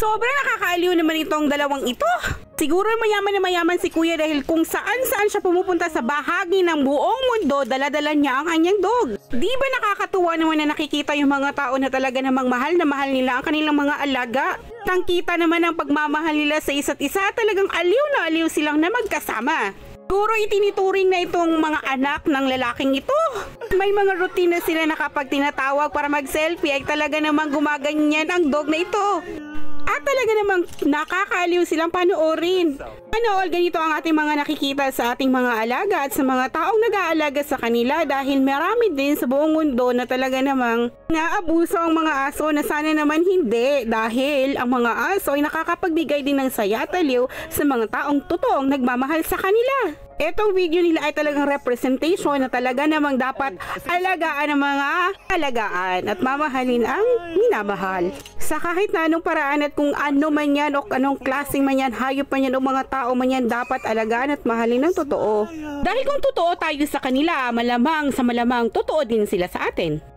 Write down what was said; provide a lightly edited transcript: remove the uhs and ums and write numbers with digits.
Sobrang nakakaaliw naman itong dalawang ito. Siguro mayaman na mayaman si kuya dahil kung saan-saan siya pumupunta sa bahagi ng buong mundo, dala-dala niya ang kanyang dog. Di ba nakakatuwa naman na nakikita yung mga tao na talaga namang mahal na mahal nila ang kanilang mga alaga? Tangkita naman ang pagmamahal nila sa isa't isa, talagang aliw na aliw silang na magkasama. Siguro itinituring na itong mga anak ng lalaking ito. May mga routine na sila na kapag tinatawag para mag-selfie ay talaga namang gumaganyan ang dog na ito. At talaga namang nakakaaliw silang panoorin. Ganito ang ating mga nakikita sa ating mga alaga at sa mga taong nag-aalaga sa kanila dahil marami din sa buong mundo na talaga namang naabuso ang mga aso na sana naman hindi dahil ang mga aso ay nakakapagbigay din ng saya at aliw sa mga taong totoong nagmamahal sa kanila. Etong video nila ay talagang representation na talaga namang dapat alagaan ng mga alagaan at mamahalin ang minamahal. Sa kahit na anong paraan at kung ano man yan o anong klaseng man yan, hayop man yan o mga tao man yan, dapat alagaan at mahalin ng totoo. Dahil kung totoo tayo sa kanila, malamang sa malamang totoo din sila sa atin.